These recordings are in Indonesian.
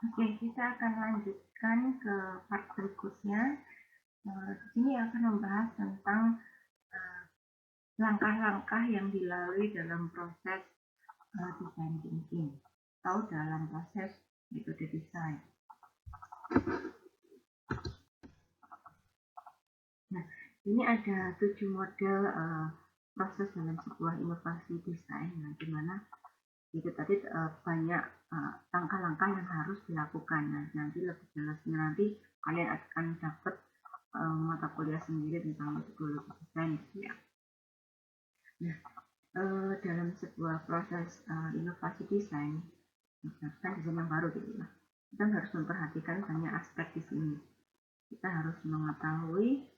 Oke, kita akan lanjutkan ke part berikutnya. Di sini akan membahas tentang langkah-langkah yang dilalui dalam proses design thinking atau dalam proses metode desain. Nah, ini ada 7 model proses dalam sebuah inovasi desain, di mana itu tadi banyak langkah-langkah yang harus dilakukan. Nah, nanti lebih jelasnya nanti kalian akan dapat mata kuliah sendiri tentang metodologi desain gitu ya. Nah, dalam sebuah proses inovasi desain, kan desain yang baru gitu ya, kita harus memperhatikan banyak aspek di sini. Kita harus mengetahui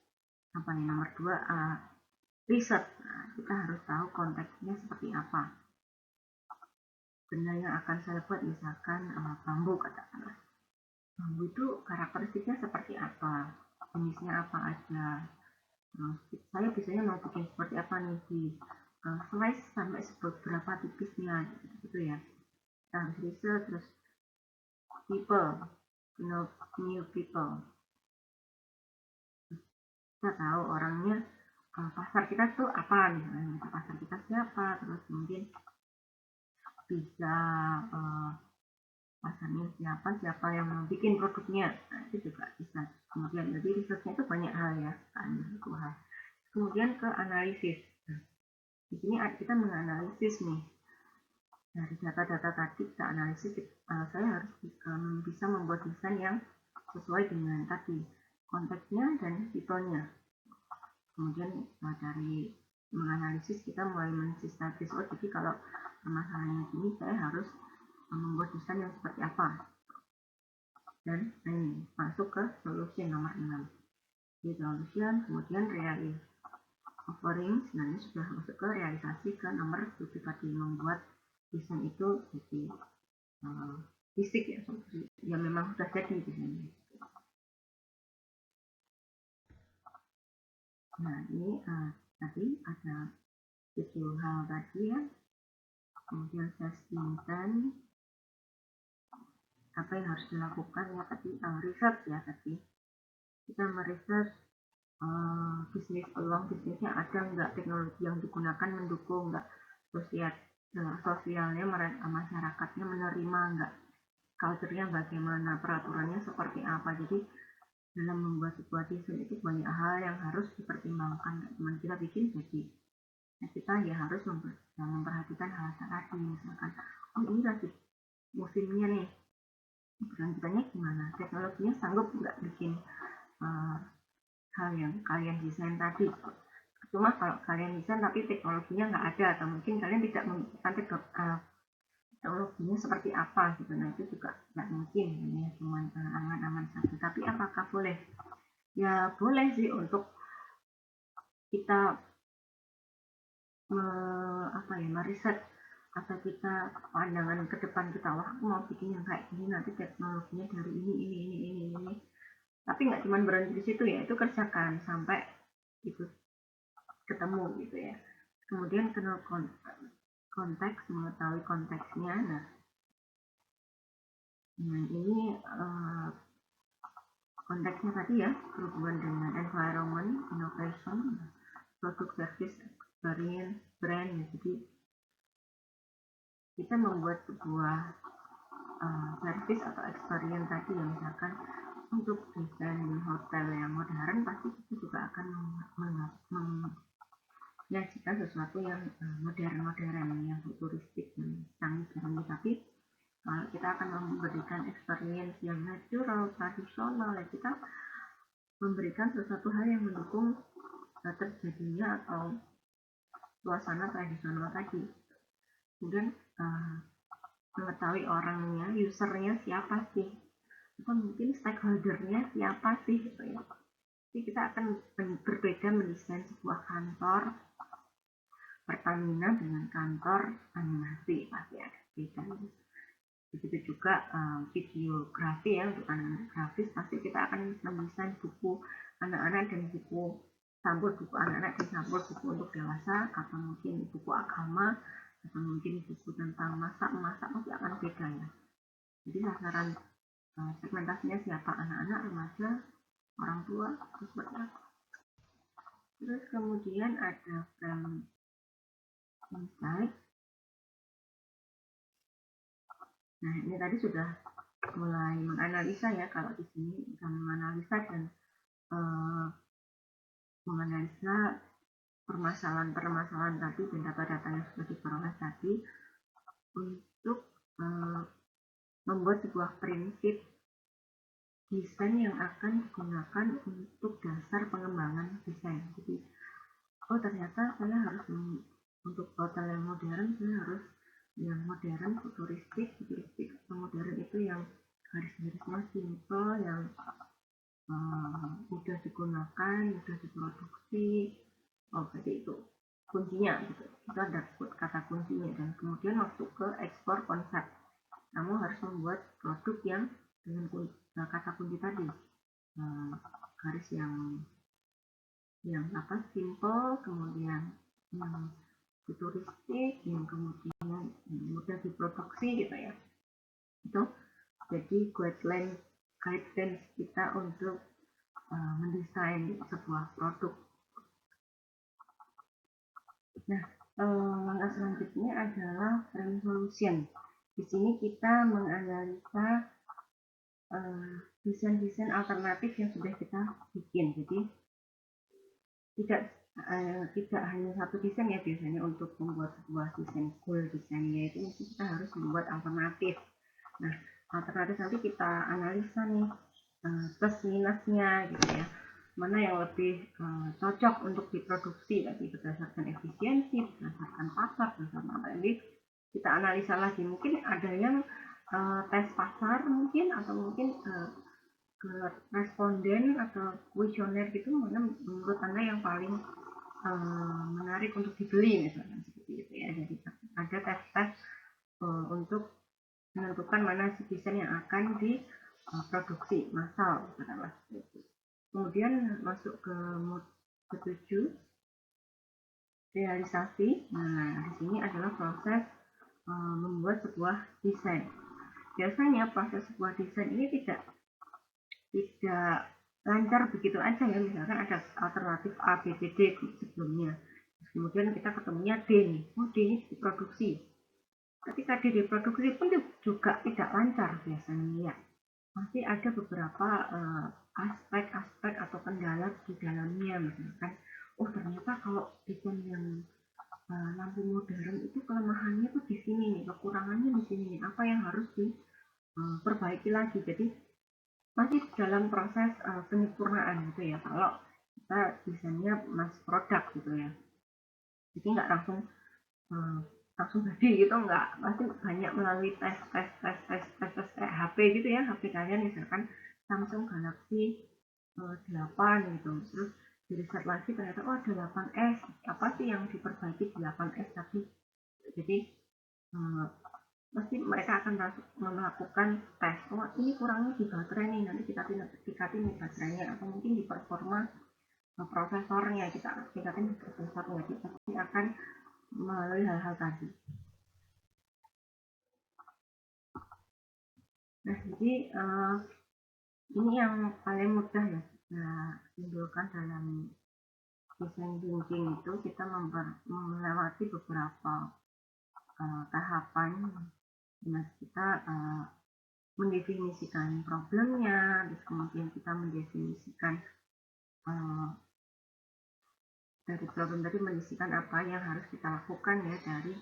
apa yang nomor 2 riset. Nah, kita harus tahu konteksnya seperti apa. Benda yang akan saya buat misalkan bambu katakanlah. Bambu itu karakteristiknya seperti apa, jenisnya apa aja. Saya biasanya mau bikin seperti apa nih di slice sampai seberapa tipisnya gitu ya. Kita harus riset, terus people, new people. Kita tahu orangnya, pasar kita tuh apa nih, pasar kita siapa, terus mungkin bisa pasarnya siapa yang mau bikin produknya, nah, itu juga bisa. Kemudian jadi risetnya itu banyak hal ya, itu hal. Kemudian ke analisis. Nah, di sini kita menganalisis nih dari data-data tadi, kita analisis. Saya harus bisa membuat desain yang sesuai dengan tadi konteksnya dan tipenya. Kemudian dari menganalisis kita mulai mensistematis, jadi kalau masalahnya gini saya harus membuat desain yang seperti apa. Dan ini masuk ke solution nomor 6. Di solution kemudian realis offering, nah ini sudah masuk ke realisasi ke nomor 7 tadi, membuat desain itu jadi fisik ya memang sudah jadi desainnya. Nah ini tadi ada 7 hal tadi ya. Kemudian testing apa yang harus dilakukan ya tadi, riset ya tadi kita meriset bisnis peluang bisnisnya ada nggak, teknologi yang digunakan mendukung nggak, sosialnya masyarakatnya menerima nggak, culture-nya bagaimana, peraturannya seperti apa. Jadi dalam membuat sebuah desain itu banyak hal yang harus dipertimbangkan, cuma kita bikin jadi. Nah, kita ya harus memperhatikan hal tadi, misalkan ini lagi musimnya nih, kelanjutannya gimana, teknologinya sanggup nggak bikin hal yang kalian desain tadi. Cuma kalau kalian desain tapi teknologinya nggak ada, atau mungkin kalian tidak membutuhkan teknologinya seperti apa gitu, nah itu juga nggak mungkin ya, cuma angan-angan saja. Tapi apakah boleh? Ya boleh sih untuk kita meriset, atau kita pandangan ke depan kita, wah aku mau bikin yang kayak gini, nanti teknologinya dari ini. Tapi nggak cuma berhenti di situ ya, itu kerjakan sampai itu ketemu gitu ya. Kemudian kenal konteks, mengetahui konteksnya. Nah ini konteksnya tadi ya, berhubungan dengan environment, innovation, produk, service, experience, brand ya. Jadi kita membuat sebuah service atau experience tadi yang misalkan untuk desain hotel yang modern, pasti kita juga akan menyajikan sesuatu yang modern, yang futuristik, yang canggih. Tapi kalau kita akan memberikan experience yang natural, tradisional, ya kita memberikan sesuatu hal yang mendukung terjadinya atau suasana tradisional tadi. Kemudian mengetahui orangnya, usernya siapa sih, atau mungkin stakeholdernya siapa sih gitu ya. Jadi kita akan berbeda mendesain sebuah kantor Pertamina dengan kantor animasi, pasti ada bedanya. Begitu juga videografi ya, untuk anak-anak grafis pasti kita akan mendesain buku anak-anak dan buku campur, buku anak-anak dan campur buku untuk dewasa, atau mungkin buku agama, atau mungkin buku tentang masak pasti akan beda ya. Jadi sasaran segmentasinya siapa, anak-anak, remaja, orang tua, terus seperti apa. Terus kemudian ada frame insight. Nah, ini tadi sudah mulai menganalisa ya, kalau di sini bisa menganalisa dan menganalisa permasalahan-permasalahan tadi dan data-data yang sudah diperoleh tadi untuk membuat sebuah prinsip desain yang akan digunakan untuk dasar pengembangan desain. Jadi, oh ternyata saya harus untuk hotel yang modern, saya harus yang modern, futuristik atau modern itu yang garis-garisnya simple, yang mudah digunakan, mudah diproduksi. Oh, berarti itu kuncinya gitu. Itu ada kata kuncinya, dan kemudian waktu ke ekspor konsep, kamu harus membuat produk yang dengan kata kunci tadi, garis yang apa, simple, kemudian yang futuristik, yang kemudian mudah diproduksi gitu ya. Itu jadi guidelines kita untuk mendesain sebuah produk. Nah, langkah selanjutnya adalah frame solution. Di sini kita menganalisa desain-desain alternatif yang sudah kita bikin. Jadi tidak hanya satu desain ya, biasanya untuk membuat sebuah desain goal desainnya itu kita harus membuat alternatif. Nah, alternatif nanti kita analisa nih plus minusnya gitu ya, mana yang lebih cocok untuk diproduksi, tapi berdasarkan efisiensi, berdasarkan pasar, berdasarkan apa, jadi kita analisa lagi. Mungkin ada yang tes pasar mungkin, atau mungkin ke responden atau kuesioner gitu, mana menurut Anda yang paling menarik untuk dibeli misalnya, seperti itu ya. Jadi ada tes-tes untuk menentukan mana si desain yang akan diproduksi massal katakanlah. Kemudian masuk ke mode ke-7, realisasi. Nah, di sini adalah proses membuat sebuah desain. Biasanya proses sebuah desain ini tidak lancar begitu aja ya. Misalkan ada alternatif A, B, C, D sebelumnya, kemudian kita ketemunya D nih, oh D ini diproduksi. Ketika D diproduksi pun juga tidak lancar biasanya ya. Masih ada beberapa aspek-aspek atau kendala di dalamnya. Misalkan, oh ternyata kalau desain yang lampu modern itu kelemahannya tuh di sini nih, kekurangannya di sini nih, apa yang harus diperbaiki lagi. Jadi masih dalam proses penyempurnaan gitu ya, kalau kita desainnya mass product gitu ya. Jadi nggak langsung jadi gitu, nggak, pasti banyak melalui tes kayak HP gitu ya. HP kalian misalkan Samsung Galaxy 8 gitu, terus diriset lagi ternyata oh ada 8S, apa sih yang diperbaiki di 8S tadi. Jadi pasti mereka akan melakukan tes, oh ini kurangnya di baterai nih, nanti kita tingkatin di baterainya, atau mungkin di performa prosesornya, kita tingkatin di prosesornya. Kita pasti akan melalui hal-hal tadi. Nah, jadi ini yang paling mudah ya kita timbulkan dalam desain thinking itu. Kita melewati beberapa tahapan. Nah, kita mendefinisikan problemnya, terus kemudian kita mendefinisikan dari problem tadi, mendefinisikan apa yang harus kita lakukan ya, dari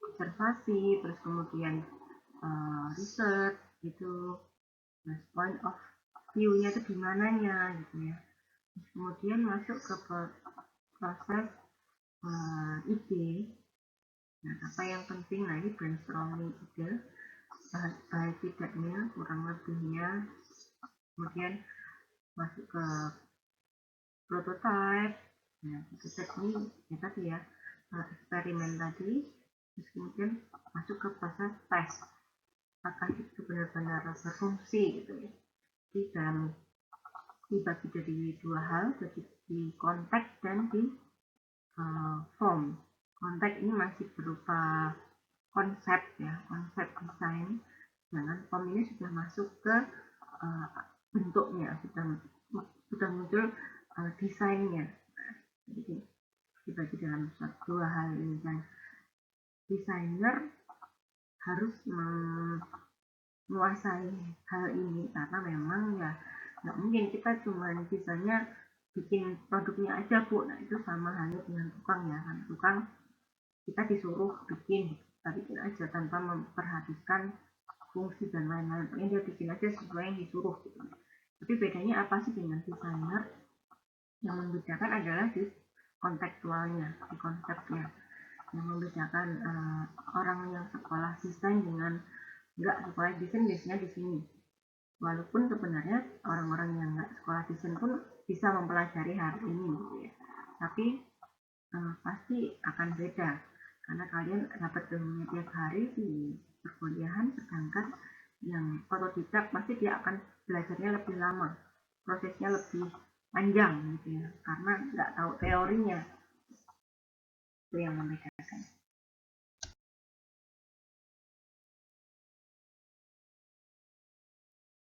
observasi, terus kemudian research gitu, terus point of view-nya itu dimananya gitu ya. Terus kemudian masuk ke proses ide. Nah, apa yang penting, nah ini brainstorming ide, baik tidaknya, kurang lebihnya. Kemudian masuk ke prototype. Nah, prototype ini ya tadi ya, eksperimen tadi. Terus kemudian masuk ke proses tes, apakah itu benar-benar berfungsi gitu ya. Di dalam dibagi dari dua hal, jadi di konteks dan di form. Konteks ini masih berupa konsep ya, konsep desain. Jangan form ini sudah masuk ke bentuknya, sudah muncul desainnya. Jadi dibagi dalam dua hal ini, dan desainer harus menguasai hal ini, karena memang ya nggak mungkin kita cuma bisanya bikin produknya aja Bu. Nah itu sama halnya dengan tukang ya kan, tukang kita disuruh bikin, kita bikin aja tanpa memperhatikan fungsi dan lain-lain, pokoknya dia bikin aja sesuai yang disuruh gitu. Tapi bedanya apa sih dengan desainer? Yang membedakan adalah di kontekstualnya, di konsepnya. Yang membedakan orang yang sekolah desain dengan nggak sekolah desain biasanya di sini. Walaupun sebenarnya orang-orang yang nggak sekolah desain pun bisa mempelajari hal ini gitu ya. Tapi pasti akan beda, karena kalian dapat ilmunya tiap hari di perkuliahan, sedangkan yang otodidak pasti dia akan belajarnya lebih lama, prosesnya lebih panjang gitu ya, karena nggak tahu teorinya. Itu yang membedakan.